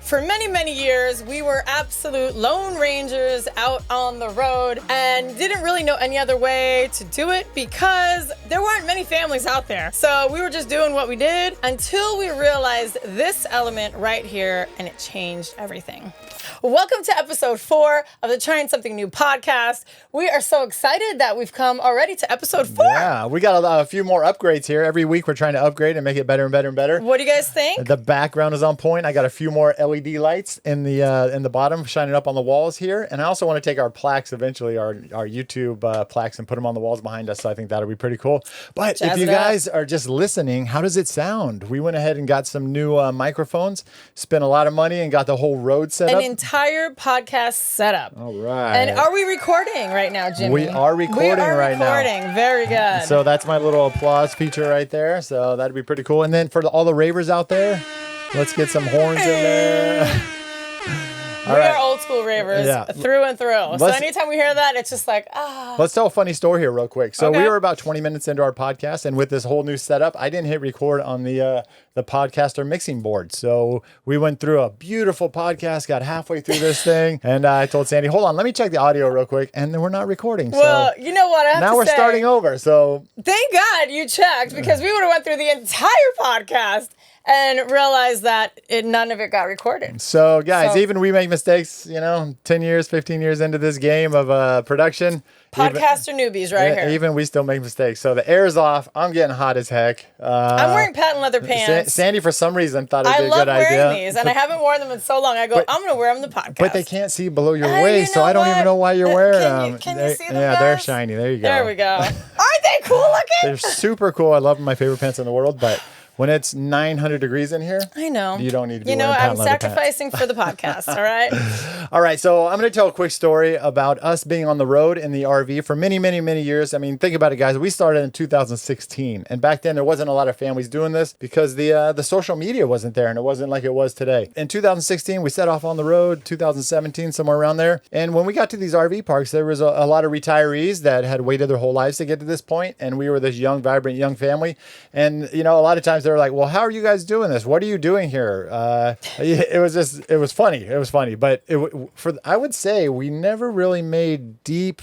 For many, many years, we were absolute lone rangers out on the road and didn't really know any other way to do it because there weren't many families out there. So we were just doing what we did until we realized this element right here, and it changed everything. Welcome to episode 4 of the Trying Something New podcast. We are so excited that we've come already to episode 4. Yeah, we got a few more upgrades here. Every week we're trying to upgrade and make it better and better and better. What do you guys think? The background is on point. I got a few more LED lights in the bottom shining up on the walls here. And I also want to take our plaques eventually, our YouTube plaques, and put them on the walls behind us. So I think that'll be pretty cool. But if you guys are just listening, how does it sound? We went ahead and got some new microphones, spent a lot of money, and got the whole road set up. An entire podcast setup. All right. And are we recording right now, Jimmy? We are recording right now. Very good. So that's my little applause feature right there. So that'd be pretty cool. And then for all the ravers out there, let's get some horns in there. We are old school ravers through and through. So anytime we hear that, it's just like, Let's tell a funny story here real quick. So we were about 20 minutes into our podcast, and with this whole new setup, I didn't hit record on the podcaster mixing board. So we went through a beautiful podcast, got halfway through this thing, and I told Sandy, hold on, let me check the audio real quick, and then we're not recording. Well, you know what? I have now to we're say, starting over. So thank God you checked, because we would have went through the entire podcast and realized that none of it got recorded. So, guys, even we make mistakes, 10 years, 15 years into this game of production. Podcaster newbies right here. Even we still make mistakes. So the air's off. I'm getting hot as heck. I'm wearing patent leather pants. Sandy, for some reason, thought it would be a good idea. I love wearing these, and I haven't worn them in so long. I go, I'm going to wear them in the podcast. But they can't see below your waist, so I don't even know why you're wearing them. Can you see them? Yeah, they're shiny. There you go. There we go. Aren't they cool looking? They're super cool. I love them. My favorite pants in the world, but when it's 900 degrees in here, I know you don't need to be wearing I'm patent leather sacrificing pants. For the podcast. All right. All right. So I'm going to tell a quick story about us being on the road in the RV for many, many, many years. I mean, think about it, guys. We started in 2016, and back then there wasn't a lot of families doing this because the social media wasn't there, and it wasn't like it was today. In 2016, we set off on the road. 2017, somewhere around there. And when we got to these RV parks, there was a lot of retirees that had waited their whole lives to get to this point, and we were this young, vibrant, young family. And a lot of times they were like, "Well, how are you guys doing this? What are you doing here?" It was funny. It was funny, but I would say we never really made deep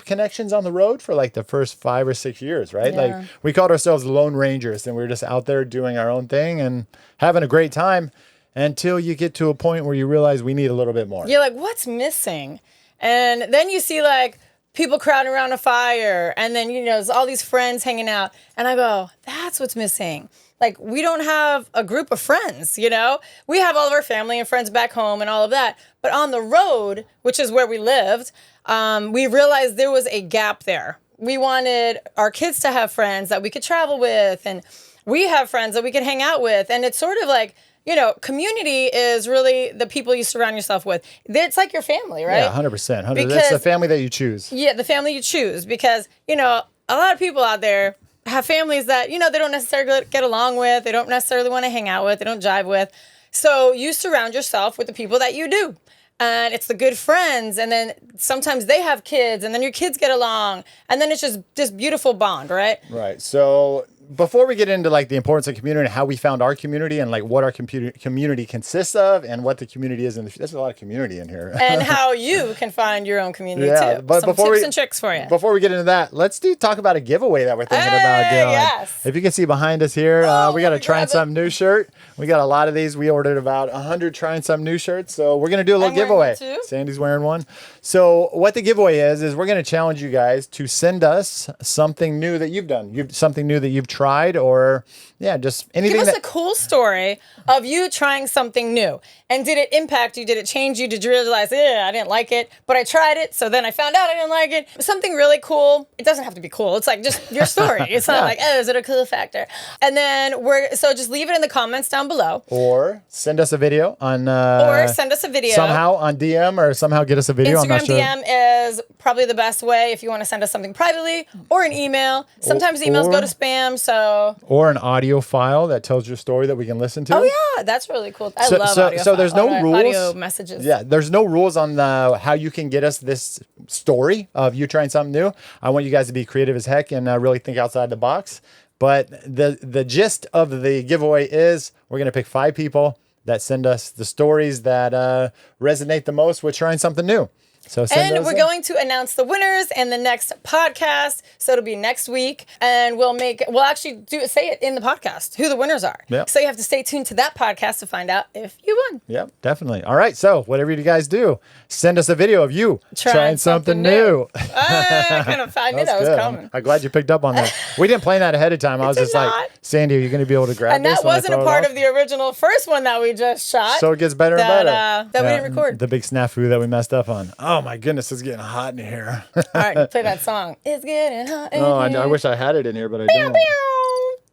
connections on the road for like the first 5 or 6 years, right? Yeah. Like we called ourselves Lone Rangers, and we were just out there doing our own thing and having a great time until you get to a point where you realize we need a little bit more. You're like, what's missing? And then you see like people crowding around a fire, and then there's all these friends hanging out, and I go, that's what's missing. Like, we don't have a group of friends, We have all of our family and friends back home and all of that. But on the road, which is where we lived, we realized there was a gap there. We wanted our kids to have friends that we could travel with, and we have friends that we could hang out with. And it's sort of like, community is really the people you surround yourself with. It's like your family, right? Yeah, 100%. That's the family that you choose. Yeah, the family you choose. Because, a lot of people out there have families that, they don't necessarily get along with. They don't necessarily want to hang out with. They don't jive with. So you surround yourself with the people that you do. And it's the good friends. And then sometimes they have kids, and then your kids get along. And then it's just this beautiful bond, right? Right. So before we get into like the importance of community and how we found our community and like what our community consists of and what the community is there's a lot of community in here. And how you can find your own community too. But some tips and tricks for you. Before we get into that, let's talk about a giveaway that we're thinking about doing. Yes. If you can see behind us here, we got a Trying Something New shirt. We got a lot of these. We ordered about 100 Trying Something New shirts. So we're going to do a little giveaway. Sandy's wearing one. So what the giveaway is we're going to challenge you guys to send us something new that you've done. Something new that you've tried, or just anything. Give us a cool story of you trying something new. And did it impact you? Did it change you? Did you realize, I didn't like it, but I tried it, so then I found out I didn't like it? Something really cool. It doesn't have to be cool. It's like just your story. It's not like, is it a cool factor? And then just leave it in the comments down below. Or send us a video on somehow on DM, or somehow get us a video. Instagram I'm not sure. DM is probably the best way if you want to send us something privately, or an email. Sometimes emails go to spam, so. Or an audio file that tells your story that we can listen to. Oh yeah, that's really cool. I love audio. So there's no rules. Audio messages. Yeah, there's no rules on how you can get us this story of you trying something new. I want you guys to be creative as heck and really think outside the box. But the gist of the giveaway is we're going to pick 5 people that send us the stories that resonate the most with trying something new. So and we're going to announce the winners in the next podcast. So it'll be next week, and we'll actually say it in the podcast who the winners are. Yep. So you have to stay tuned to that podcast to find out if you won. Yep, definitely. All right. So whatever you guys do, send us a video of you trying something new. I knew that was coming. I'm glad you picked up on that. We didn't plan that ahead of time. I was just like, Sandy, are you going to be able to grab this? And that wasn't a part of the original first one that we just shot. So it gets better and better. That we didn't record. The big snafu that we messed up on. Oh my goodness, it's getting hot in here. All right, play that song. It's getting hot in here. I wish I had it in here, but I don't.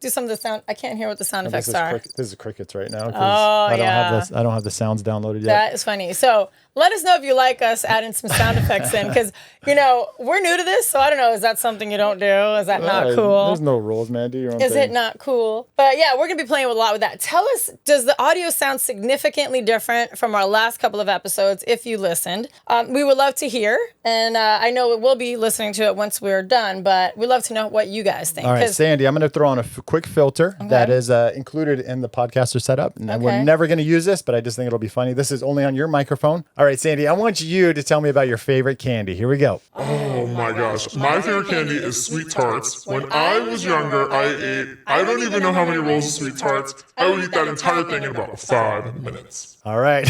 Do some of the sound. I can't hear what the sound effects are. This is crickets right now. Oh, yeah. I don't have the sounds downloaded yet. That is funny. So let us know if you like us adding some sound effects in, because, we're new to this, so I don't know. Is that something you don't do? Is that not cool? There's no rules, man. Do your own thing. Is it not cool? But yeah, we're going to be playing with a lot with that. Tell us, does the audio sound significantly different from our last couple of episodes if you listened? We would love to hear, and I know we'll be listening to it once we're done, but we'd love to know what you guys think. All right, Sandy, I'm going to throw on a quick filter that is included in the podcaster setup. And we're never going to use this, but I just think it'll be funny. This is only on your microphone. All right, Sandy, I want you to tell me about your favorite candy. Here we go. Oh my gosh. My favorite candy is Sweet Tarts. When I was younger, I don't even know how many rolls of Sweet Tarts. I would eat that entire thing in about 5 minutes. All right.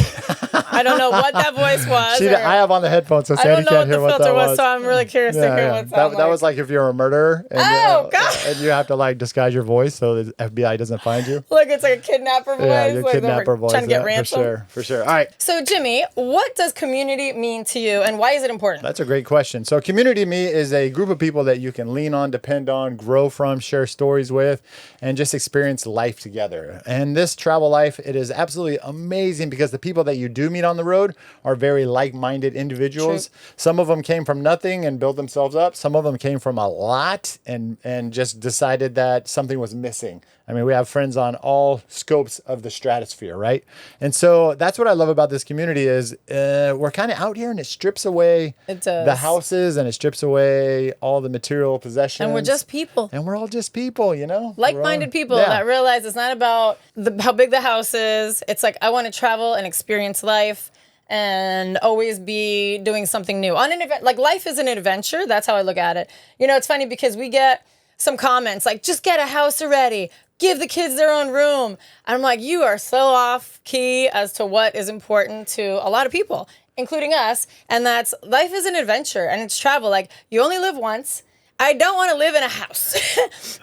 I don't know what that voice was. I have on the headphones, so Sandy can't hear what that was. So I'm really curious to hear what that was like if you're a murderer and, God. and you have to disguise your voice so the FBI doesn't find you. Like it's like a kidnapper voice. Yeah, your kidnapper voice. Trying to get ransom. For sure. All right. So Jimmy, what does community mean to you, and why is it important? That's a great question. So community to me is a group of people that you can lean on, depend on, grow from, share stories with, and just experience life together. And this travel life, it is absolutely amazing because the people that you do meet on the road are very like-minded individuals. True. Some of them came from nothing and built themselves up. Some of them came from a lot and just decided that something was missing. I mean, we have friends on all scopes of the stratosphere, right? And so that's what I love about this community is we're kind of out here and it strips away the houses and it strips away all the material possessions. And we're just people. And we're all just people, Like-minded people that realize it's not about how big the house is. It's like, I want to travel and experience life and always be doing something new. On an event, like life is an adventure. That's how I look at it. It's funny because we get some comments like, just get a house already. Give the kids their own room. And I'm like, you are so off key as to what is important to a lot of people, including us. And that's life is an adventure and it's travel. Like you only live once. I don't want to live in a house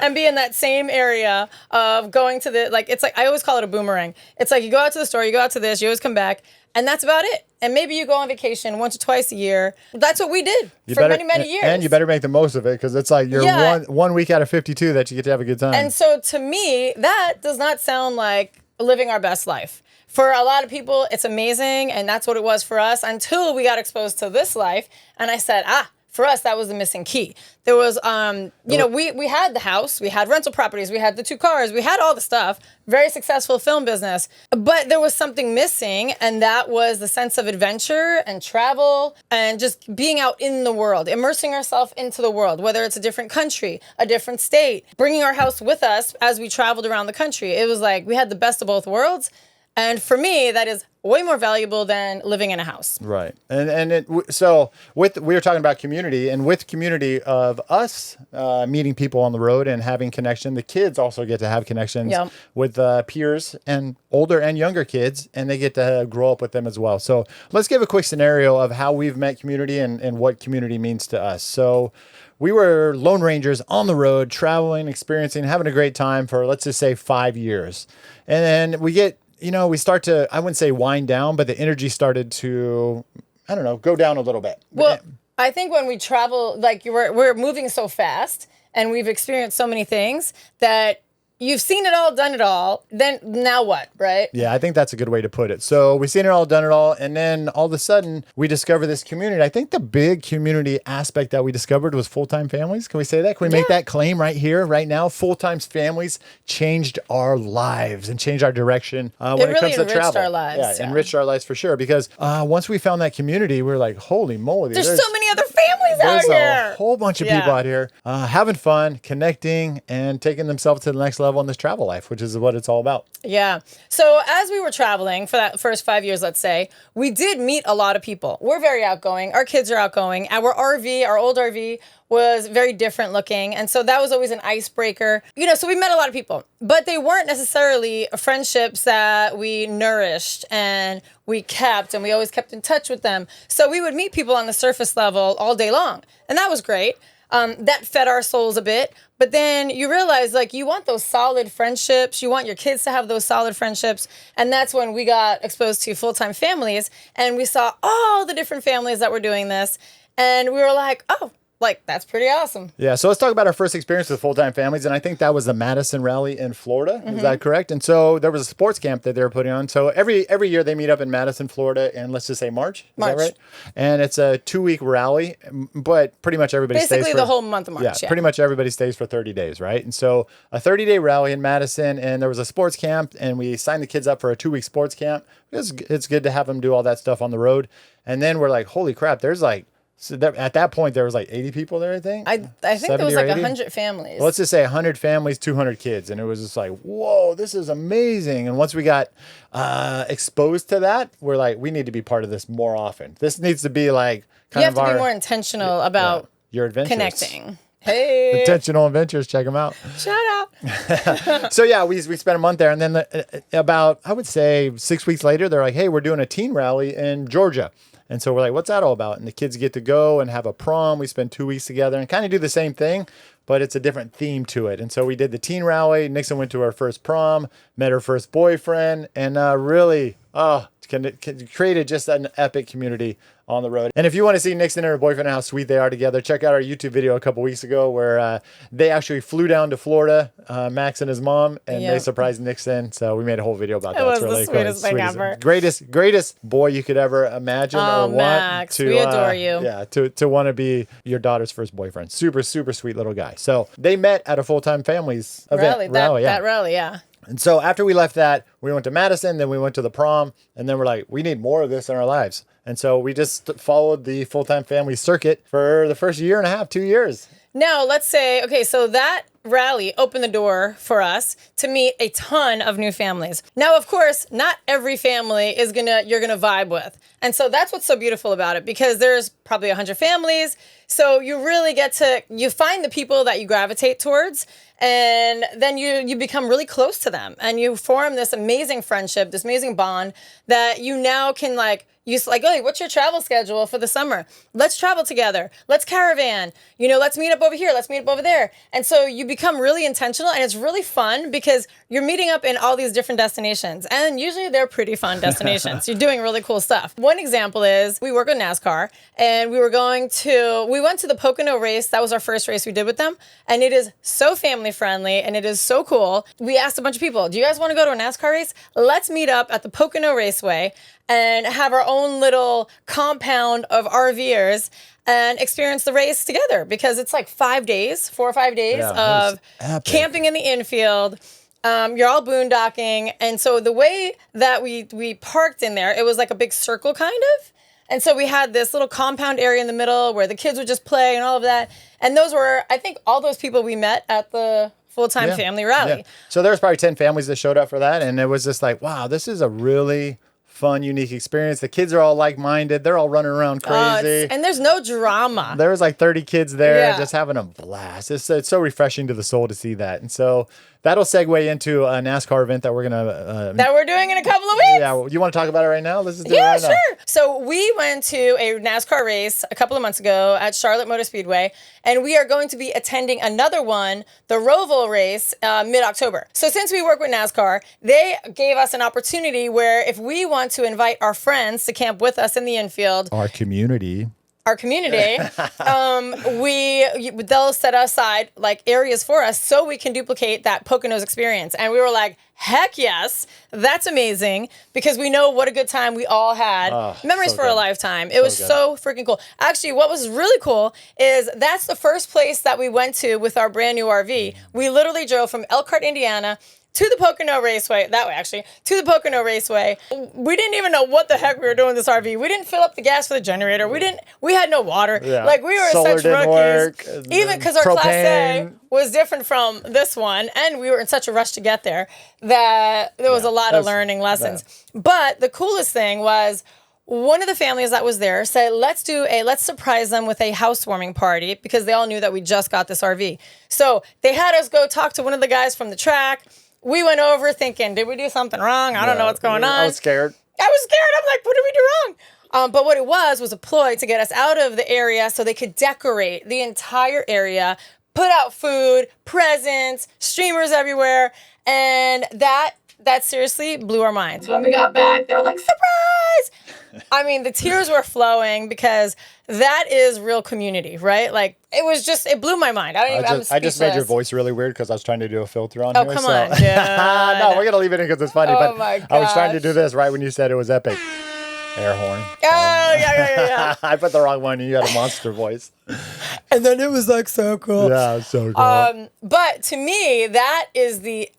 and be in that same area of going to it's like, I always call it a boomerang. It's like you go out to the store, you go out to this, you always come back, and that's about it. And maybe you go on vacation once or twice a year. That's what we did for many, many years. And you better make the most of it because it's like you're one week out of 52 that you get to have a good time. And so to me, that does not sound like living our best life. For a lot of people, it's amazing, and that's what it was for us until we got exposed to this life. And I said, for us, that was the missing key. There was, we had the house, we had rental properties, we had the 2 cars, we had all the stuff, very successful film business. But there was something missing, and that was the sense of adventure and travel and just being out in the world, immersing ourselves into the world, whether it's a different country, a different state, bringing our house with us as we traveled around the country. It was like we had the best of both worlds. And for me, that is way more valuable than living in a house. Right. So we were talking about community, and with community of us meeting people on the road and having connection, the kids also get to have connections with peers and older and younger kids, and they get to grow up with them as well. So let's give a quick scenario of how we've met community and what community means to us. So we were Lone Rangers on the road, traveling, experiencing, having a great time for, let's just say, 5 years. And then we get we start to, I wouldn't say wind down, but the energy started to, go down a little bit. Well, I think when we travel, like we're moving so fast and we've experienced so many things that you've seen it all, done it all. Then now what, right? Yeah, I think that's a good way to put it. So we've seen it all, done it all. And then all of a sudden we discover this community. I think the big community aspect that we discovered was full-time families. Can we say that? Can we make that claim right here, right now? Full-time families changed our lives and changed our direction when it comes to travel. Our lives. Yeah, enriched our lives for sure. Because once we found that community, we were like, holy moly. There's so many other families out there's a here. whole bunch of people out here having fun, connecting, and taking themselves to the next level in this travel life, which is what it's all about. Yeah. So as we were traveling for that first 5 years, let's say, we did meet a lot of people. We're very outgoing. Our kids are outgoing. Our RV, our old RV, was very different looking. And so that was always an icebreaker. You know, so we met a lot of people, but they weren't necessarily friendships that we nourished and we kept, and we always kept in touch with them. So we would meet people on the surface level all day long. And that was great. That fed our souls a bit. But then you realize, like, you want those solid friendships. You want your kids to have those solid friendships. And that's when we got exposed to full-time families. And we saw all the different families that were doing this. And we were like, oh, like, that's pretty awesome. Yeah, so let's talk about our first experience with full-time families, and I think that was the Madison Rally in Florida. Is that correct? And so there was a sports camp that they were putting on. So every year they meet up in Madison, Florida, and let's just say March. Is that right? And it's a 2-week rally, but pretty much everybody stays Basically the whole month of March, yeah, pretty much everybody stays for 30 days, right? And so a 30-day rally in Madison, and there was a sports camp, and we signed the kids up for a 2-week sports camp. It's good to have them do all that stuff on the road. And then we're like, holy crap, there's like, so at that point, there was like 80 people there, I think. I think there was like 100 families. Well, let's just say 100 families, 200 kids. And it was just like, whoa, this is amazing. And once we got exposed to that, we're like, we need to be part of this more often. This needs to be like you have to be more intentional about your adventures. Connecting. Hey. Intentional adventures. Check them out. Shout out. So yeah, we spent a month there. And then about, I would say 6 weeks later, they're like, hey, we're doing a teen rally in Georgia. And so we're like, what's that all about? And the kids get to go and have a prom. We spend 2 weeks together and kind of do the same thing, but it's a different theme to it. And so we did the teen rally. Nixon went to her first prom, met her first boyfriend, and really created just an epic community on the road. And if you want to see Nixon and her boyfriend and how sweet they are together, check out our YouTube video a couple weeks ago where they actually flew down to Florida, Max and his mom, and they surprised Nixon. So we made a whole video about that. It was it's really the sweetest thing ever. Greatest boy you could ever imagine or want. Max, to, we adore you. Yeah, to want to be your daughter's first boyfriend. Super, super sweet little guy. So they met at a full-time families event. That rally, yeah. And so after we left that, we went to Madison, then we went to the prom, and then we're like, we need more of this in our lives. And so we just followed the full-time family circuit for the first year and a half, 2 years. Now, let's say, okay, so that rally opened the door for us to meet a ton of new families. Now, of course, not every family you're gonna vibe with. And so that's what's so beautiful about it, because there's probably 100 families. So you really you find the people that you gravitate towards, and then you become really close to them, and you form this amazing friendship, this amazing bond that you now can oh, what's your travel schedule for the summer? Let's travel together. Let's caravan. Let's meet up over here. Let's meet up over there. And so you become really intentional, and it's really fun because you're meeting up in all these different destinations. And usually they're pretty fun destinations. You're doing really cool stuff. One example is we work with NASCAR, and we went to the Pocono race. That was our first race we did with them. And it is so family friendly, and it is so cool. We asked a bunch of people, do you guys want to go to a NASCAR race? Let's meet up at the Pocono Raceway and have our own little compound of RVers and experience the race together, because it's like 4 or 5 days of camping in the infield. You're all boondocking. And so the way that we parked in there, it was like a big circle kind of. And so we had this little compound area in the middle where the kids would just play and all of that. And those were, I think, all those people we met at the full-time family rally. Yeah. So there was probably 10 families that showed up for that. And it was just like, wow, this is a really fun, unique experience. The kids are all like-minded. They're all running around crazy. And there's no drama. There was like 30 kids there just having a blast. It's so refreshing to the soul to see that. And so that'll segue into a NASCAR event that we're going to... that we're doing in a couple of weeks. Yeah, you want to talk about it right now? Let's just do it right now. Yeah, sure. So we went to a NASCAR race a couple of months ago at Charlotte Motor Speedway, and we are going to be attending another one, the Roval race, mid-October. So since we work with NASCAR, they gave us an opportunity where if we want to invite our friends to camp with us in the infield... Our community, they'll set aside like areas for us so we can duplicate that Poconos experience. And we were like, heck yes, that's amazing, because we know what a good time we all had. Memories for a lifetime. It was so freaking cool. Actually, what was really cool is that's the first place that we went to with our brand new RV. We literally drove from Elkhart, Indiana, to the Pocono Raceway, that way actually, to the Pocono Raceway. We didn't even know what the heck we were doing in this RV. We didn't fill up the gas for the generator. We had no water. Yeah. Like we were Solar such didn't rookies. work, Even because our Class A propane. was different from this one, and we were in such a rush to get there that there was a lot of learning lessons. But the coolest thing was, one of the families that was there said, let's surprise them with a housewarming party, because they all knew that we just got this RV. So they had us go talk to one of the guys from the track. We went over thinking, did we do something wrong? I don't know what's going on. I was scared. I'm like, what did we do wrong? But what it was a ploy to get us out of the area so they could decorate the entire area, put out food, presents, streamers everywhere. And that seriously blew our minds. When we got back, they were like, surprise! I mean, the tears were flowing, because that is real community, right? Like, it blew my mind. I just made your voice really weird because I was trying to do a filter on here. Oh, come on, dude. No, we're going to leave it in because it's funny. Oh but my I was trying to gosh. do this right when you said it was epic. Air horn. Oh, yeah. I put the wrong one and you had a monster voice. And then it was like so cool. Yeah, it was so cool. But to me, that's the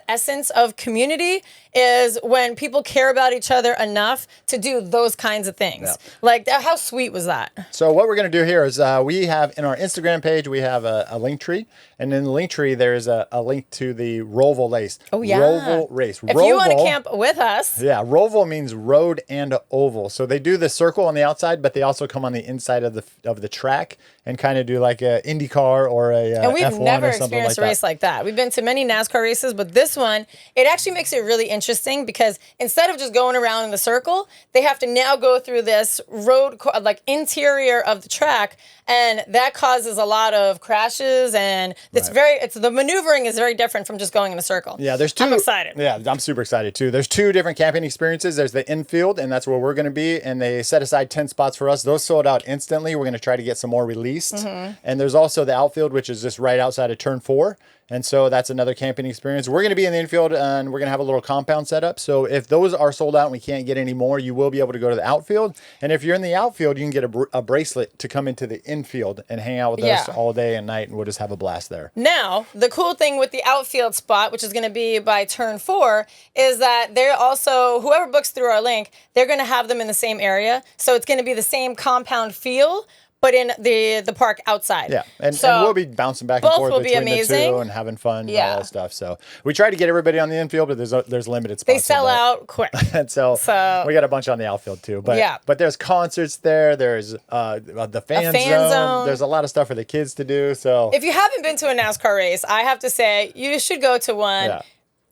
essence of community, is when people care about each other enough to do those kinds of things. Yeah. Like, how sweet was that? So what we're going to do here is we have in our Instagram page, we have a link tree. And in the link tree, there's a link to the Roval race. Oh, yeah. Roval race. If you want to camp with us. Yeah, Roval means road and oval. So they do the circle on the outside, but they also come on the inside of the track and kind of do like a IndyCar or a And we've F1 never or something experienced like a race that. like that. We've been to many NASCAR races, but this one, it actually makes it really interesting, because instead of just going around in the circle, they have to now go through this road, like interior of the track, and that causes a lot of crashes, and the maneuvering is very different from just going in a circle. Yeah, there's two. I'm excited. Yeah, I'm super excited too. There's two different camping experiences. There's the infield, and that's where we're going to be, and they set aside 10 spots for us. Those sold out instantly. We're going to try to get some more released. Mm-hmm. And there's also the outfield, which is just right outside of turn 4. And so that's another camping experience. We're going to be in the infield, and we're going to have a little compound set up. So if those are sold out and we can't get any more, you will be able to go to the outfield. And if you're in the outfield, you can get a bracelet to come into the infield and hang out with us all day and night, and we'll just have a blast there. Now, the cool thing with the outfield spot, which is going to be by turn 4, is that they're also, whoever books through our link, they're going to have them in the same area. So it's going to be the same compound feel, but in the park outside. Yeah, and So we'll be bouncing back and both forth will be between amazing. the two and having fun and Yeah. all that stuff. So we try to get everybody on the infield, but there's limited spots. They sell out quick. And so So- we got a bunch on the outfield too. But Yeah. but there's concerts there. There's the fan zone. There's a lot of stuff for the kids to do. So If you haven't been to a NASCAR race, I have to say you should go to one. Yeah.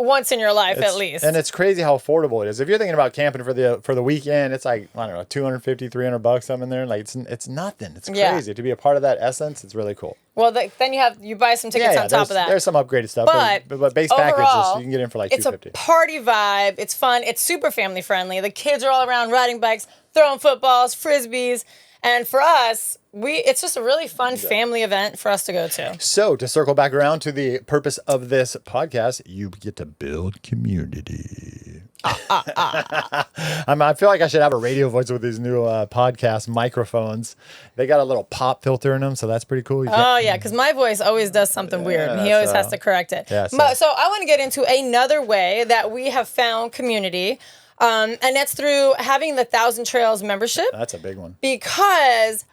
Once in your life, at least. And it's crazy how affordable it is. If you're thinking about camping for the weekend, it's like, I don't know, $250, $300 something there. Like it's nothing. It's crazy. To be a part of that essence, it's really cool. Well, then you buy some tickets on top of that. There's some upgraded stuff. But base overall, package, you can get in for like it's $250. a party vibe. It's fun. It's super family friendly. The kids are all around riding bikes, throwing footballs, frisbees. And for us, it's just a really fun family event for us to go to. So to circle back around to the purpose of this podcast, you get to build community. I feel like I should have a radio voice with these new podcast microphones. They got a little pop filter in them, so that's pretty cool. Oh, yeah, because my voice always does something weird, and he always has to correct it. Yeah, So I want to get into another way that we have found community, and that's through having the 1,000 Trails membership. That's a big one. Because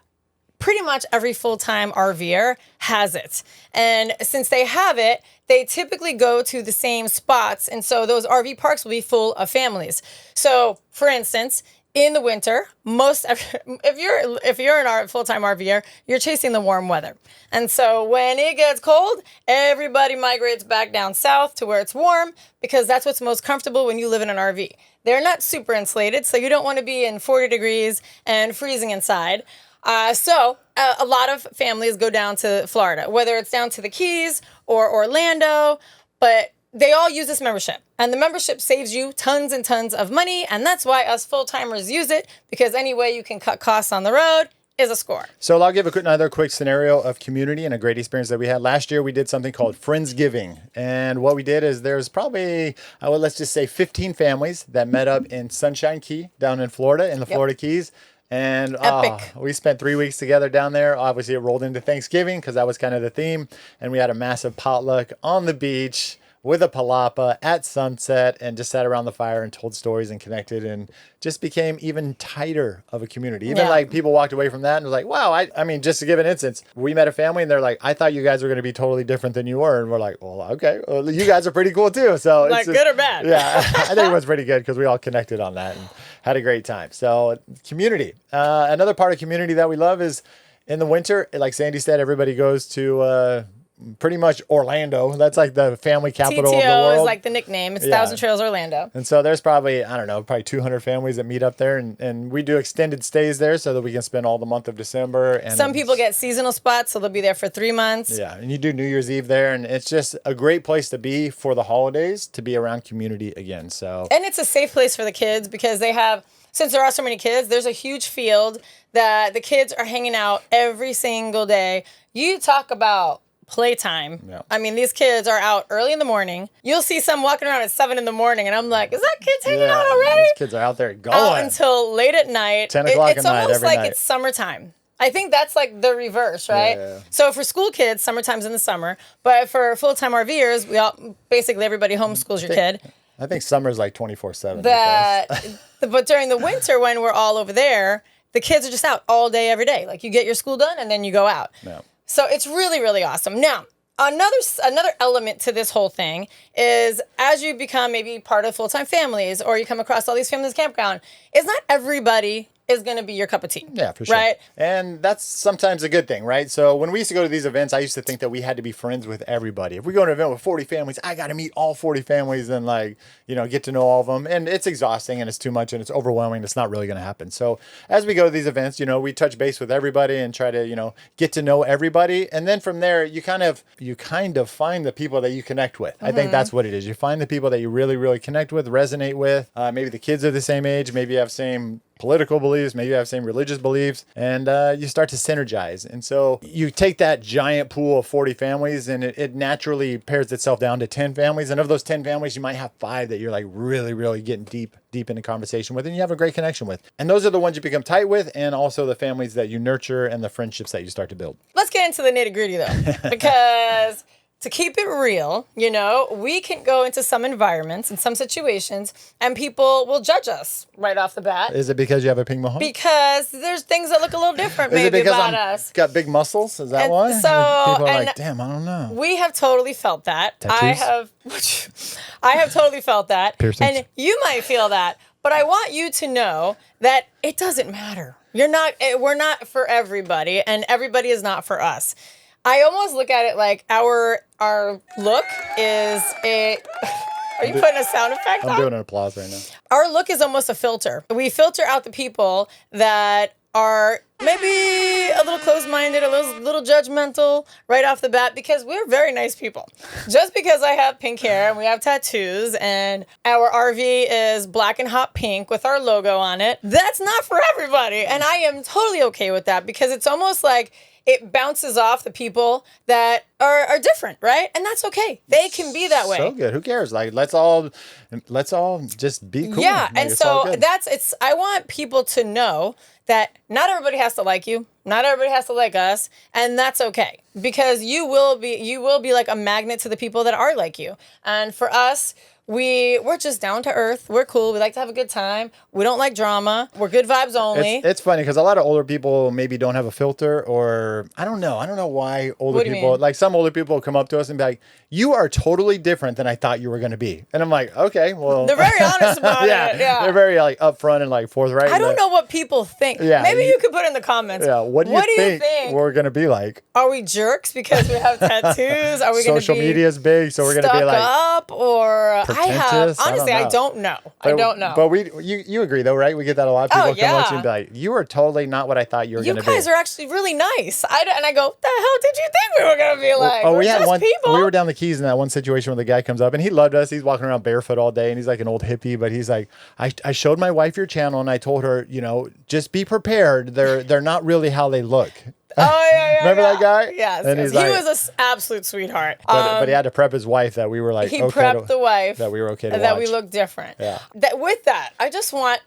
pretty much every full-time RVer has it. And since they have it, they typically go to the same spots. And so those RV parks will be full of families. So, for instance, in the winter, if you're an full-time RVer, you're chasing the warm weather. And so when it gets cold, everybody migrates back down south to where it's warm, because that's what's most comfortable when you live in an RV. They're not super insulated, so you don't want to be in 40 degrees and freezing inside. So a lot of families go down to Florida, whether it's down to the Keys or Orlando, but they all use this membership. And the membership saves you tons and tons of money, and that's why us full-timers use it, because any way you can cut costs on the road is a score. So I'll give another quick scenario of community and a great experience that we had. Last year, we did something called Friendsgiving. And what we did is there's probably, let's just say 15 families that met up in Sunshine Key down in Florida, in the Florida Keys. And we spent 3 weeks together down there. Obviously, it rolled into Thanksgiving because that was kind of the theme. And we had a massive potluck on the beach with a palapa at sunset and just sat around the fire and told stories and connected and just became even tighter of a community. Even like people walked away from that and was like, wow, I mean, just to give an instance, we met a family and they're like, I thought you guys were going to be totally different than you were. And we're like, well, okay, well, you guys are pretty cool too. So like it's just, good or bad? Yeah, I think it was pretty good because we all connected on that and had a great time. So community. Another part of community that we love is in the winter, like Sandy said, everybody goes to pretty much Orlando. That's like the family capital of the TTO world. is like the nickname. It's Thousand Trails Orlando. And so there's probably, I don't know, probably 200 families that meet up there. And we do extended stays there so that we can spend all the month of December. And some people get seasonal spots, so they'll be there for 3 months. Yeah, and you do New Year's Eve there. And it's just a great place to be for the holidays, to be around community again. So And it's a safe place for the kids because they have, since there are so many kids, there's a huge field that the kids are hanging out every single day. You talk about playtime. Yeah. I mean, these kids are out early in the morning. You'll see some walking around at 7 in the morning, and I'm like, is that kids hanging out already? These kids are out there going. Out until late at night. 10 o'clock It's at night, almost every like night. it's summertime. I think that's like the reverse, right? Yeah. So for school kids, summertime's in the summer. But for full-time RVers, we all basically everybody homeschools your kid. I think summer's like 24/7. But during the winter when we're all over there, the kids are just out all day, every day. Like you get your school done and then you go out. Yeah. So it's really, really awesome. Now, another element to this whole thing is as you become maybe part of full-time families or you come across all these families campground, is not everybody is going to be your cup of tea. Yeah, for sure. Right? And that's sometimes a good thing, right? So when we used to go to these events, I used to think that we had to be friends with everybody. If we go to an event with 40 families, I got to meet all 40 families and get to know all of them. And it's exhausting and it's too much and it's overwhelming. It's not really going to happen. So as we go to these events, we touch base with everybody and try to, get to know everybody. And then from there, you kind of find the people that you connect with. I think that's what it is. You find the people that you really, really connect with, resonate with. Maybe the kids are the same age. Maybe you have same political beliefs, maybe you have same religious beliefs, and you start to synergize. And so you take that giant pool of 40 families and it naturally pairs itself down to 10 families. And of those 10 families, you might have 5 that you're like really, really getting deep into conversation with and you have a great connection with. And those are the ones you become tight with and also the families that you nurture and the friendships that you start to build. Let's get into the nitty-gritty though, because to keep it real, we can go into some environments and some situations and people will judge us right off the bat. Is it because you have a pink mohawk? Because there's things that look a little different Is it maybe because about I'm us. got big muscles? Is that And why? so- People are and like, damn, I don't know. We have totally felt that. Tattoos? I have totally felt that. Piercings? And you might feel that. But I want you to know that it doesn't matter. We're not for everybody and everybody is not for us. I almost look at it like our look is a... Are you putting a sound effect on? I'm doing an applause right now. Our look is almost a filter. We filter out the people that are maybe a little closed-minded, a little judgmental right off the bat because we're very nice people. Just because I have pink hair and we have tattoos and our RV is black and hot pink with our logo on it, that's not for everybody. And I am totally okay with that because it's almost like it bounces off the people that are different, right? And that's okay. They can be that way. So good. Who cares? Like, let's all just be cool. Yeah, Like, and it's all so good. I want people to know that not everybody has to like you, not everybody has to like us, and that's okay because you will be like a magnet to the people that are like you. And for us, we're just down to earth. We're cool. We like to have a good time. We don't like drama. We're good vibes only. It's funny because a lot of older people maybe don't have a filter or I don't know why older What do you people, mean? like some older people will come up to us and be like, you are totally different than I thought you were going to be. And I'm like, okay, well. They're very honest about it. Yeah. They're very like upfront and like forthright. I don't know what people think. Yeah, Maybe you could put in the comments. Yeah, what do you think we're going to be like? Are we jerks because we have tattoos? Are we going to be Social media is big, so we're going to be stuck like up? Or pretentious? Honestly, I don't know. I don't know. But you agree though, right? We get that a lot. People come up to you yeah. and be like, you are totally not what I thought you were You going to be. guys are actually really nice. And I go, what the hell did you think we were going to be like? Oh, we're we had just one. people. We were down the Keys in that one situation where the guy comes up and he loved us. He's walking around barefoot all day and he's like an old hippie, but he's like, I showed my wife your channel and I told her, just be prepared. They're not really how they look. Oh, yeah. Remember that guy? Yes. And Yes. he's like- He was an absolute sweetheart. But he had to prep his wife that we were like, He okay prepped the wife that we were okay to that watch. we look different. Yeah. With that, I just want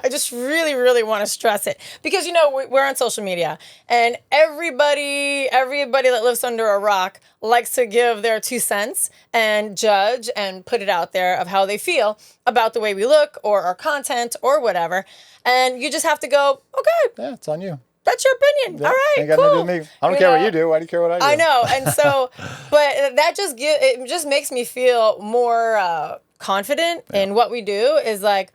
I just really, really want to stress it because, we're on social media and everybody that lives under a rock likes to give their 2 cents and judge and put it out there of how they feel about the way we look or our content or whatever. And you just have to go, okay. Yeah, it's on you. That's your opinion. Yeah, All right, ain't got cool. nothing to do with me. I don't care what you do. Why do you care what I do? I know. And so, but that it just makes me feel more confident in what we do is like,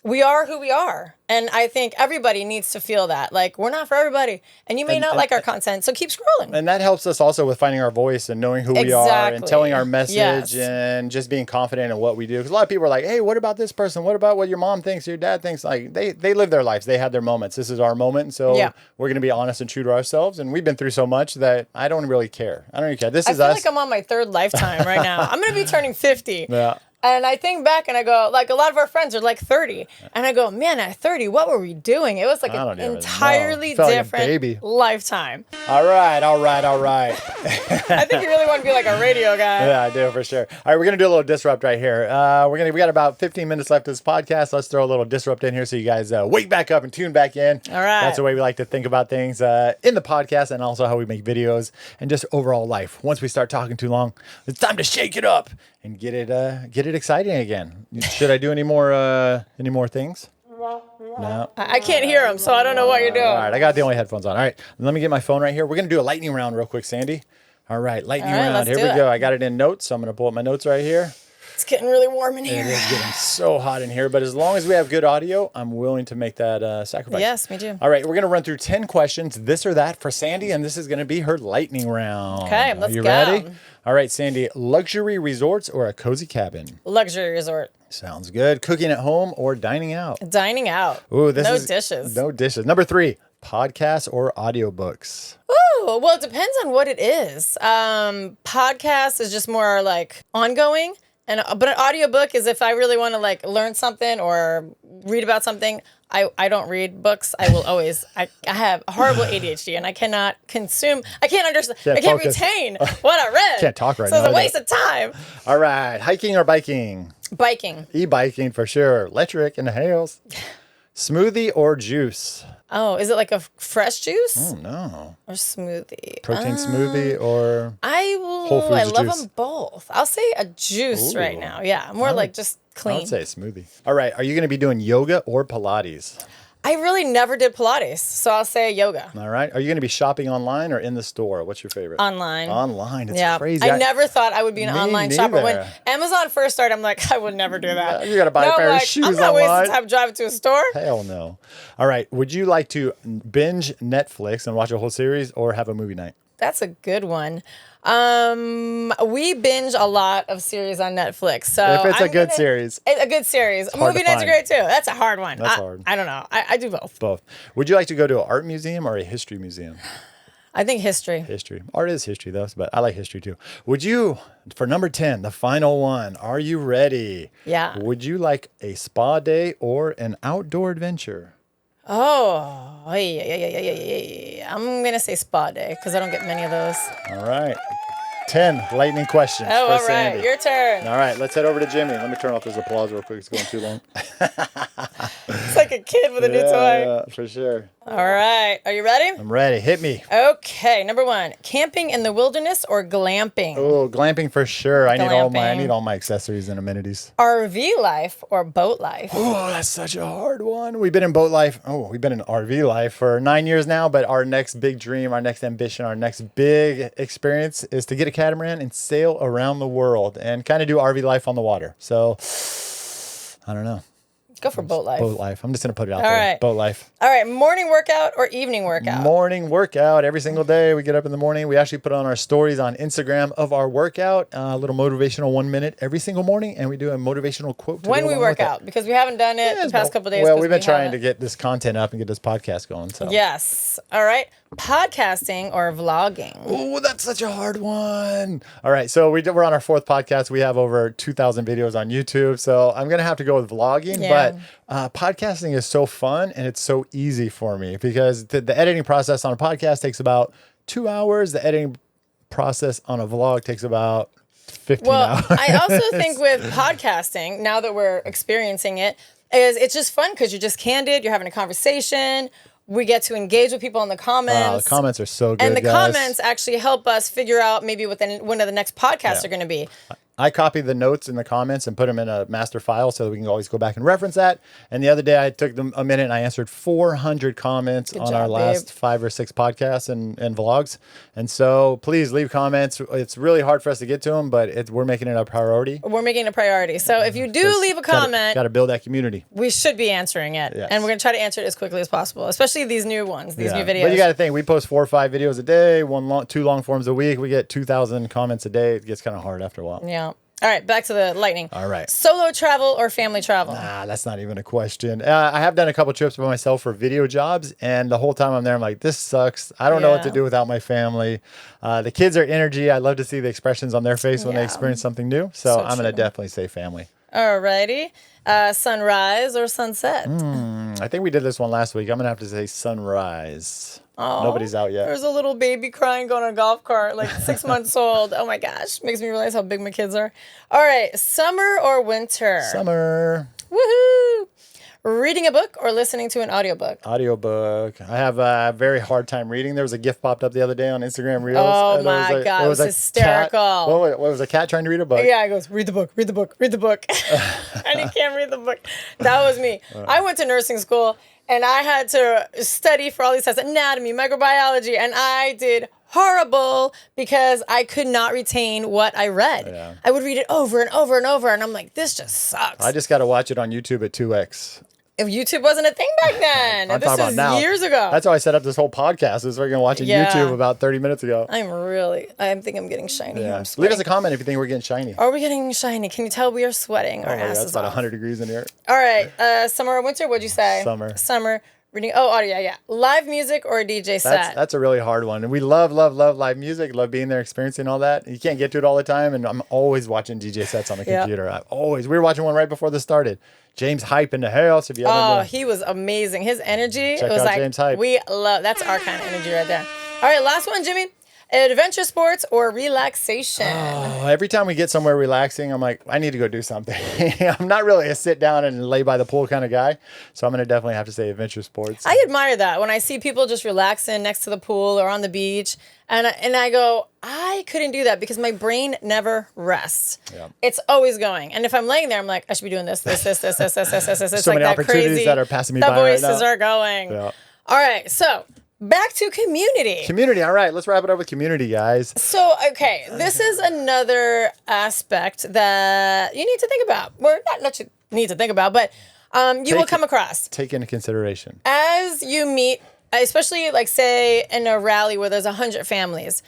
we are who we are. And I think everybody needs to feel that. Like, we're not for everybody. And you may not like our content, so keep scrolling. And that helps us also with finding our voice and knowing who we are and telling our message and just being confident in what we do. Because a lot of people are like, hey, what about this person? What about what your mom thinks, your dad thinks? Like, they live their lives. They have their moments. This is our moment. And so we're going to be honest and true to ourselves. And we've been through so much that I don't really care. I don't really care. This is us. I feel like I'm on my 3rd lifetime right now. I'm going to be turning 50. Yeah. And I think back and I go, like, a lot of our friends are like 30. And I go, man, at 30, what were we doing? It was like an entirely different lifetime. All right. I think you really want to be like a radio guy. Yeah, I do for sure. All right, we're gonna do a little disrupt right here. We got about 15 minutes left of this podcast. Let's throw a little disrupt in here so you guys wake back up and tune back in. All right. That's the way we like to think about things in the podcast and also how we make videos and just overall life. Once we start talking too long, it's time to shake it up and get it exciting again. Should I do any more things? No. I can't hear them, so I don't know what you're doing. All right, I got the only headphones on. All right, let me get my phone right here. We're going to do a lightning round real quick, Sandy. All right, lightning round. Here we go. I got it in notes, so I'm going to pull up my notes right here. It's getting really warm in here. It is getting so hot in here, but as long as we have good audio, I'm willing to make that sacrifice. Yes, me too. All right, we're going to run through 10 questions, this or that, for Sandy, and this is going to be her lightning round. Okay, let's go. Are you ready? All right, Sandy, luxury resorts or a cozy cabin? Luxury resort. Sounds good. Cooking at home or dining out? Dining out. Ooh, no dishes. No dishes. Number 3, podcasts or audiobooks? Ooh, well, it depends on what it is. Podcast is just more like ongoing. But an audiobook is if I really want to like learn something or read about something. I don't read books. I will always. I have horrible ADHD and I cannot consume. I can't understand. I can't retain what I read. Can't talk right now. So it's a waste of time. All right, hiking or biking? Biking. E-biking for sure. Electric in the hills. Smoothie or juice? Oh, is it like a fresh juice? Oh no. Or smoothie? Protein smoothie or Whole Foods I love them both. I'll say a juice right now. Yeah, more like just clean. I would say smoothie. All right, are you going to be doing yoga or Pilates? I really never did Pilates, so I'll say yoga. All right. Are you going to be shopping online or in the store? What's your favorite? Online. Online. It's crazy. I never thought I would be an online shopper. When Amazon first started, I'm like, I would never do that. You got to buy a pair of shoes online. I'm not wasting time driving to a store. Hell no. All right. Would you like to binge Netflix and watch a whole series or have a movie night? That's a good one. We binge a lot of series on Netflix. So if it's a good series. A good series. Movie nights are great too. That's a hard one. That's hard. I don't know. I do both. Both. Would you like to go to an art museum or a history museum? I think history. History. Art is history though, but I like history too. Would you, for number 10, the final one, are you ready? Yeah. Would you like a spa day or an outdoor adventure? Oh, yeah. I'm going to say spa day because I don't get many of those. All right. 10 lightning questions. Oh, for all Sandy. right. Your turn. All right. Let's head over to Jimmy. Let me turn off this applause real quick. It's going too long. It's like a kid with a new toy. Yeah, for sure. All right. Are you ready? I'm ready. Hit me. Okay. Number 1, camping in the wilderness or glamping? Oh, glamping for sure. I need all my accessories and amenities. RV life or boat life? Oh, that's such a hard one. We've been in boat life. Oh, we've been in RV life for 9 years now, but our next big dream, our next ambition, our next big experience is to get a catamaran and sail around the world and kind of do RV life on the water. So, I don't know. Go for boat life. Boat life. I'm just going to put it out All there. right. Boat life. All right. Morning workout or evening workout? Morning workout every single day. We get up in the morning. We actually put on our stories on Instagram of our workout, a little motivational 1 minute every single morning, and we do a motivational quote. When we work out, because we haven't done it the past couple of days. Well, we've been trying to get this content up and get this podcast going. So yes. All right. Podcasting or vlogging? Oh, that's such a hard one. All right. So we're on our 4th podcast. We have over 2,000 videos on YouTube. So I'm going to have to go with vlogging. But podcasting is so fun and it's so easy for me because the editing process on a podcast takes about 2 hours. The editing process on a vlog takes about 15 hours. I also think with podcasting, now that we're experiencing it, is it's just fun because you're just candid. You're having a conversation. We get to engage with people in the comments. The comments are so good, and the guys. comments actually help us figure out maybe what one of the next podcasts are going to be. I copy the notes in the comments and put them in a master file so that we can always go back and reference that. And the other day I took them a minute and I answered 400 comments on our last 5 or 6 podcasts and vlogs. And so please leave comments. It's really hard for us to get to them, but we're making it a priority. We're making it a priority. So if you do leave a comment, got to build that community. We should be answering it. Yes. And we're going to try to answer it as quickly as possible, especially these new ones, these new videos. But you got to think, we post 4 or 5 videos a day, 2 long forms a week. We get 2,000 comments a day. It gets kind of hard after a while. Yeah. All right, back to the lightning. All right. Solo travel or family travel? That's not even a question. I have done a couple trips by myself for video jobs, and the whole time I'm there, I'm like, this sucks. I don't know what to do without my family. The kids are energy. I love to see the expressions on their face when they experience something new. So I'm going to definitely say family. All righty. Sunrise or sunset? I think we did this one last week. I'm going to have to say sunrise. Oh, nobody's out yet. There's a little baby crying going on a golf cart, like 6 months old. Oh my gosh. Makes me realize how big my kids are. All right. Summer or winter? Summer. Woohoo. Reading a book or listening to an audiobook? Audiobook. I have a very hard time reading. There was a GIF popped up the other day on Instagram Reels. Oh my God. It was hysterical. What was a cat trying to read a book? Yeah, it goes, read the book, read the book, read the book. And he can't read the book. That was me. I went to nursing school. And I had to study for all these tests, anatomy, microbiology, and I did horrible because I could not retain what I read. Yeah. I would read it over and over and over, and I'm like, this just sucks. I just got to watch it on YouTube at 2x. If YouTube wasn't a thing back then. I'm this talking is about now. Years ago. That's how I set up this whole podcast. Is we're going to watch YouTube about 30 minutes ago. I think I'm getting shiny. Yeah. Leave us a comment if you think we're getting shiny. Are we getting shiny? Can you tell we are sweating our asses That's about off? 100 degrees in here. All right. Summer or winter? What'd you say? Summer. Reading. Oh, audio. Yeah. Live music or a DJ set? That's a really hard one. And we love live music. Love being there, experiencing all that. You can't get to it all the time. And I'm always watching DJ sets on the computer. We were watching one right before this started. James Hype in the house. If you haven't he was amazing. His energy. Check it was out like James Hype. that's our kind of energy right there. All right, last one, Jimmy. Adventure sports or relaxation? Every time we get somewhere relaxing, I'm like, I need to go do something. I'm not really a sit down and lay by the pool kind of guy. So I'm going to definitely have to say adventure sports. I admire that when I see people just relaxing next to the pool or on the beach. And I go, I couldn't do that because my brain never rests. Yeah. It's always going. And if I'm laying there, I'm like, I should be doing this. It's So like many that opportunities crazy. that are passing me the by right voices now. are going. Yeah. All right, so back to community. Community. All right, let's wrap it up with community, guys. So, okay, this is another aspect that you need to think about. Or not you need to think about, but you will come across. Take into consideration. As you meet, especially like say in a rally where there's 100 families,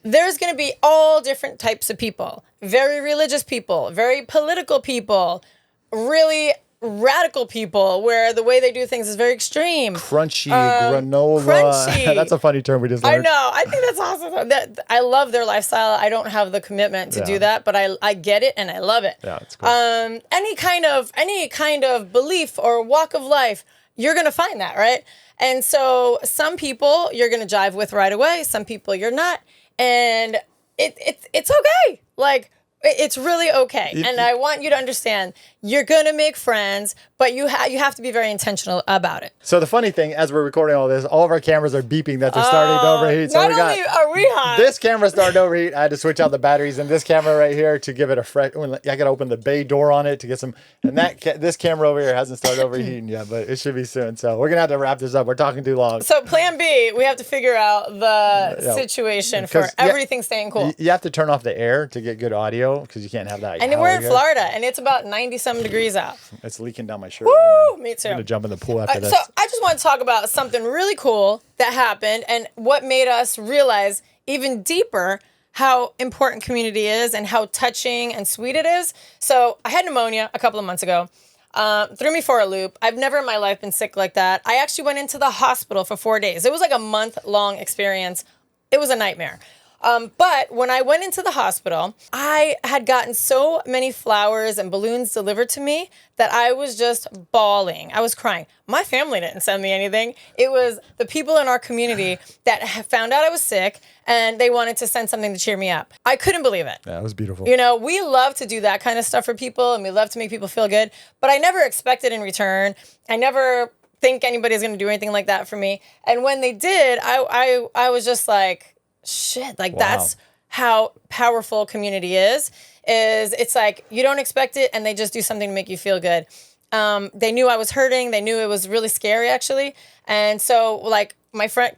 there's going to be all different types of people. Very religious people, very political people, really radical people where the way they do things is very extreme. Crunchy, granola. Crunchy. That's a funny term we just learned. I know. I think that's awesome. I love their lifestyle. I don't have the commitment to do that, but I get it and I love it. Yeah, it's cool. Any kind of belief or walk of life, you're going to find that, right? And so some people you're going to jive with right away. Some people you're not. And it's okay. Like, it's really okay. And I want you to understand, you're going to make friends, but you have to be very intentional about it. So the funny thing, as we're recording all this, all of our cameras are beeping that they're starting to overheat. So Not only are we hot. This camera started to overheat. I had to switch out the batteries in this camera right here to give it a fresh. I got to open the bay door on it to get some. And this camera over here hasn't started overheating yet, but it should be soon. So we're gonna have to wrap this up. We're talking too long. So plan B, we have to figure out the situation for everything staying cool. You have to turn off the air to get good audio because you can't have that. And we're in Florida, and it's about 90-some degrees out. It's leaking down my shirt. Woo! Right now. Me too. I'm gonna jump in the pool after this. So I just want to talk about something really cool that happened and what made us realize even deeper how important community is and how touching and sweet it is. So I had pneumonia a couple of months ago. Threw me for a loop. I've never in my life been sick like that. I actually went into the hospital for 4 days. It was like a month-long experience. It was a nightmare. But when I went into the hospital, I had gotten so many flowers and balloons delivered to me that I was just bawling. I was crying. My family didn't send me anything. It was the people in our community that found out I was sick and they wanted to send something to cheer me up. I couldn't believe it. Yeah, it was beautiful. You know, we love to do that kind of stuff for people and we love to make people feel good, but I never expected in return. I never think anybody's going to do anything like that for me. And when they did, I was just like, shit, like that's how powerful community is it's like you don't expect it and they just do something to make you feel good. They knew I was hurting. They knew it was really scary actually. And so like my friend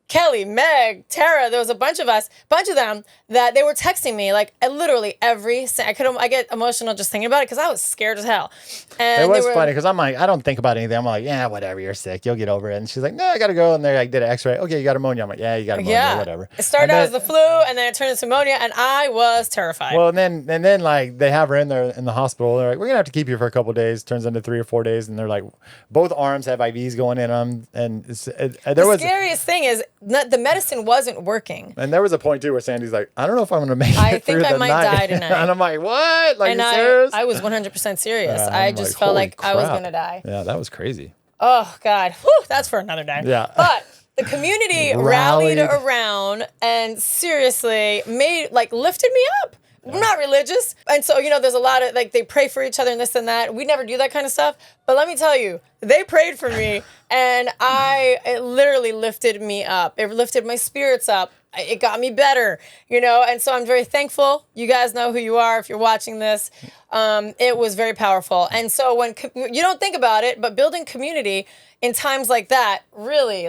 Kelly, Meg, Tara, there was a bunch of them that they were texting me like literally I get emotional just thinking about it because I was scared as hell. And it was funny because I'm like, I don't think about anything. I'm like, yeah, whatever, you're sick, you'll get over it. And she's like, no, I gotta go. And they like did an X-ray. Okay, you got pneumonia. I'm like, yeah, you got pneumonia, whatever. It started out as the flu, and then it turned into pneumonia, and I was terrified. Well, and then like they have her in there in the hospital. They're like, we're gonna have to keep you for a couple of days. Turns into 3 or 4 days, and they're like, both arms have IVs going in them, and the scariest thing is the medicine wasn't working. And there was a point too where Sandy's like, I don't know if I'm gonna make it through the night. I think I might die tonight. And I'm like, what? Like, and you serious? I was 100% serious. Yeah, I just felt like I was gonna die. Yeah, that was crazy. Oh God, whew, that's for another day. Yeah. But the community rallied around and seriously lifted me up. I'm not religious. And so, there's a lot of they pray for each other and this and that. We never do that kind of stuff. But let me tell you, they prayed for me and it literally lifted me up. It lifted my spirits up. It got me better, and so I'm very thankful. You guys know who you are if you're watching this. It was very powerful. And so when you don't think about it, but building community in times like that really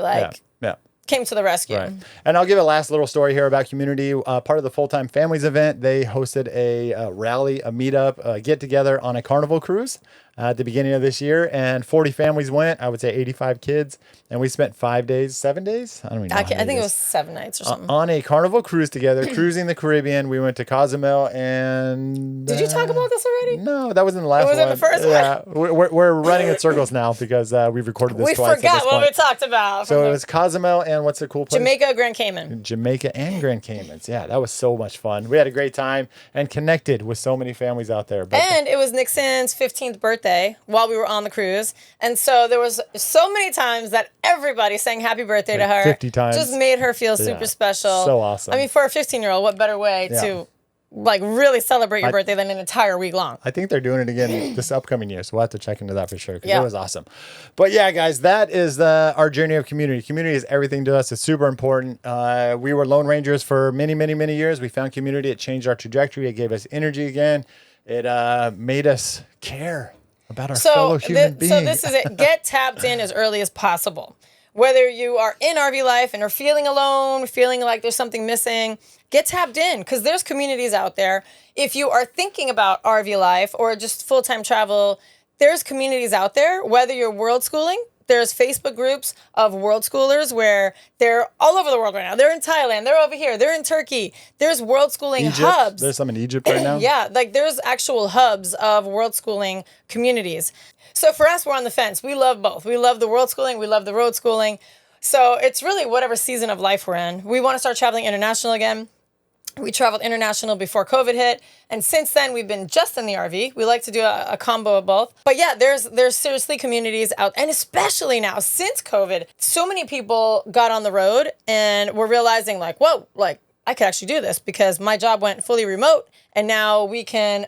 came to the rescue. Right. And I'll give a last little story here about community. Part of the Full-Time Families event, they hosted a rally, a meetup, a get-together on a Carnival cruise at the beginning of this year. And 40 families went, I would say 85 kids. And we spent 7 days? I don't even know. I think it was 7 nights or something. On a Carnival cruise together, cruising the Caribbean. We went to Cozumel and... Did you talk about this already? No, that was in the last one. It was in the first one? Yeah. We're running in circles now because we've recorded this twice. We forgot what we talked about. So it was Cozumel and what's the cool place? Jamaica, Grand Cayman. Jamaica and Grand Caymans. Yeah, that was so much fun. We had a great time and connected with so many families out there. And it was Nixon's 15th birthday while we were on the cruise. And so there was so many times that everybody sang happy birthday to her. 50 times. Just made her feel super special. So awesome. I mean, for a 15-year-old, what better way to really celebrate your birthday than an entire week long? I think they're doing it again this upcoming year, so we'll have to check into that for sure because it was awesome. But yeah, guys, that is our journey of community. Community is everything to us. It's super important. We were Lone Rangers for many, many, many years. We found community. It changed our trajectory. It gave us energy again. It made us care about our fellow human beings. So this is it. Get tapped in as early as possible. Whether you are in RV life and are feeling alone, feeling like there's something missing, get tapped in because there's communities out there. If you are thinking about RV life or just full-time travel, there's communities out there. Whether you're world schooling, there's Facebook groups of world schoolers where they're all over the world right now. They're in Thailand. They're over here. They're in Turkey. There's world schooling hubs. There's some in Egypt right now. Yeah, there's actual hubs of world schooling communities. So for us, we're on the fence. We love both. We love the world schooling. We love the road schooling. So it's really whatever season of life we're in. We want to start traveling international again. We traveled international before COVID hit. And since then, we've been just in the RV. We like to do a combo of both. But yeah, there's seriously communities out. And especially now, since COVID, so many people got on the road and we're realizing whoa, I could actually do this because my job went fully remote. And now we can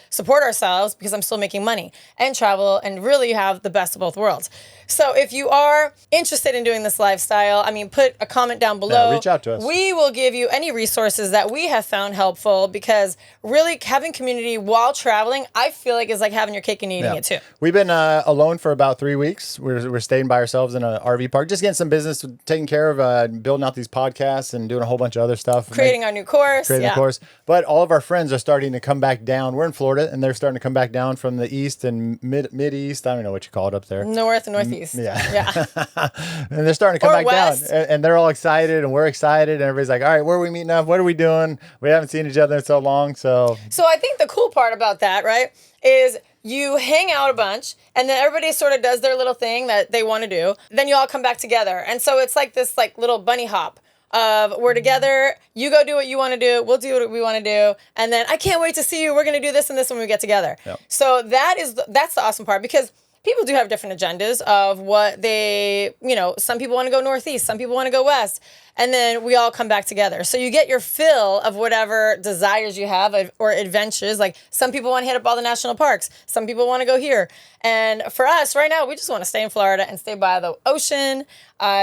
support ourselves because I'm still making money and travel and really have the best of both worlds. So if you are interested in doing this lifestyle, put a comment down below. Yeah, reach out to us. We will give you any resources that we have found helpful because really having community while traveling, I feel like is like having your cake and eating it too. We've been alone for about 3 weeks. We're staying by ourselves in an RV park, just getting some business taken care of, building out these podcasts and doing a whole bunch of other stuff. Creating our new course. Creating the course. But all of our friends are starting to come back down. We're in Florida and they're starting to come back down from the east and mid-east. I don't know what you call it up there. North and northeast. Yeah. And they're starting to come back west. down and they're all excited and we're excited and everybody's like, all right, where are we meeting up? What are we doing? We haven't seen each other in so long. So I think the cool part about that, right, is you hang out a bunch and then everybody sort of does their little thing that they want to do. Then you all come back together. And so it's like this little bunny hop of we're together, you go do what you want to do, we'll do what we want to do, and then I can't wait to see you, we're going to do this and this when we get together. Yep. So that's the awesome part, because people do have different agendas of what they, some people want to go northeast, some people want to go west, and then we all come back together. So you get your fill of whatever desires you have or adventures. Like some people want to hit up all the national parks, some people want to go here. And for us right now, we just want to stay in Florida and stay by the ocean.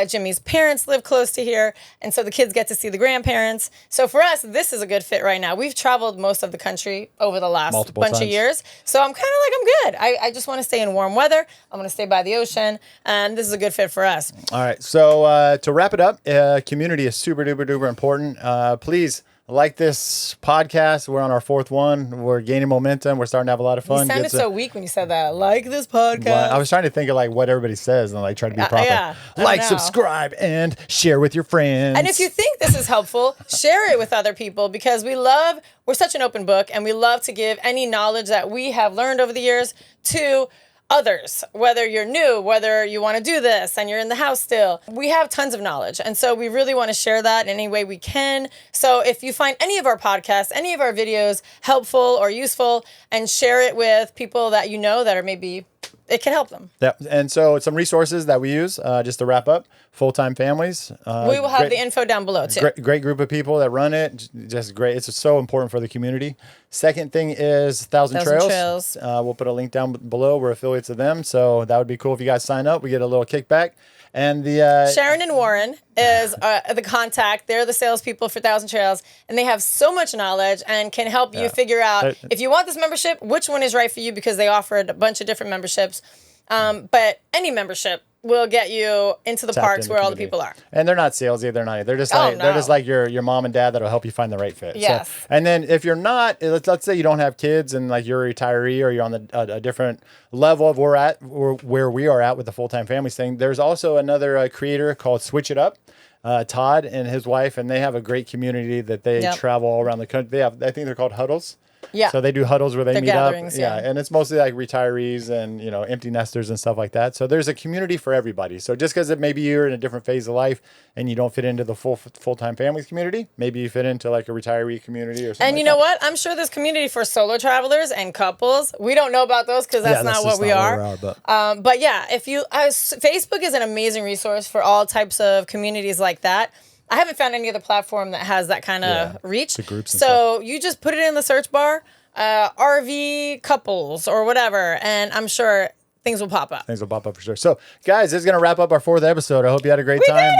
Jimmy's parents live close to here, and so the kids get to see the grandparents. So for us, this is a good fit right now. We've traveled most of the country over the last Multiple bunch of times. years. So I'm kind of like, I'm good. I just want to stay in warm weather. I want to stay by the ocean, and this is a good fit for us. All right. So to wrap it up, community is super duper duper important. Please like this podcast. We're on our 4th one. We're gaining momentum. We're starting to have a lot of fun. You sounded so weak when you said that. Like this podcast. I was trying to think of like what everybody says and like try to be proper. yeah, I Like, know. subscribe, and share with your friends. And if you think this is helpful, share it with other people, because we're such an open book, and we love to give any knowledge that we have learned over the years to others, whether you're new, whether you want to do this and you're in the house still. We have tons of knowledge, and so we really want to share that in any way we can. So if you find any of our podcasts, any of our videos helpful or useful, and share it with people that you know that are maybe it can help them. Yeah. And so some resources that we use, just to wrap up, full-time families. We will have the info down below too. Great group of people that run it. Just great. It's so important for the community. Second thing is Thousand Trails. We'll put a link down below. We're affiliates of them. So that would be cool if you guys sign up. We get a little kickback. And the Sharon and Warren is the contact. They're the salespeople for Thousand Trails, and they have so much knowledge and can help you figure out if you want this membership, which one is right for you, because they offered a bunch of different memberships. But any membership will get you into the parks into where all the community. people are. And they're not salesy. They're not. They're just like they're just like your mom and dad that'll help you find the right fit. Yes. So, and then if you're not, let's say you don't have kids and like you're a retiree or you're on a different level of where we are at with the full-time families thing. There's also another creator called Switch It Up. Todd and his wife, and they have a great community that they travel all around the country. They have, I think they're called huddles. Yeah. So they do huddles where they They're meet gatherings, up. yeah. And it's mostly like retirees and, empty nesters and stuff like that. So there's a community for everybody. So just because maybe you're in a different phase of life and you don't fit into the full-time families community, maybe you fit into like a retiree community or something. And you know what? I'm sure there's community for solo travelers and couples. We don't know about those because that's not what we are. But yeah, Facebook is an amazing resource for all types of communities like that. I haven't found any other platform that has that kind of reach. The groups and so you just put it in the search bar, RV couples or whatever, and I'm sure things will pop up. Things will pop up for sure. So, guys, this is gonna wrap up our 4th episode. I hope you had a great time.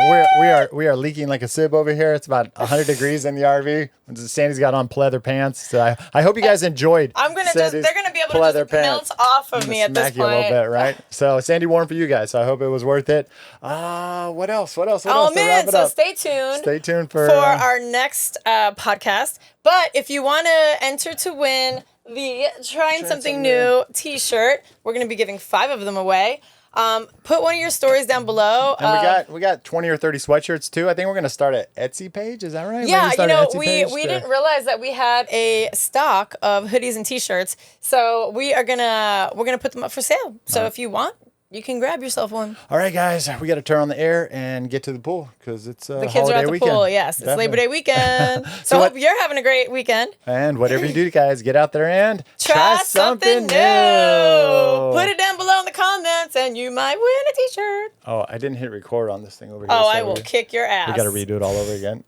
We are leaking like a sieve over here. It's about 100 degrees in the RV. Sandy's got on pleather pants. So I hope you guys enjoyed. They're gonna be able to pleather just melt off of me at this smack you a little bit, right? So Sandy warm for you guys. So I hope it was worth it. What else? What else? Oh to man! wrap it So up? stay tuned. Stay tuned for our next podcast. But if you want to enter to win the Trying Something New t-shirt, we're going to be giving 5 of them away. Put one of your stories down below. And we got 20 or 30 sweatshirts too. I think we're going to start an Etsy page. Is that right? Yeah, we didn't realize that we had a stock of hoodies and t-shirts. So we're gonna put them up for sale. So if you want, you can grab yourself one. All right, guys, we got to turn on the air and get to the pool because it's the kids holiday are at the weekend. pool. Yes, it's Labor Day weekend. So hope you're having a great weekend. And whatever you do, guys, get out there and try something new. Put it down below in the comments, and you might win a t-shirt. Oh, I didn't hit record on this thing over here. Oh, I will kick your ass. We got to redo it all over again.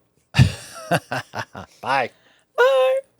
Bye.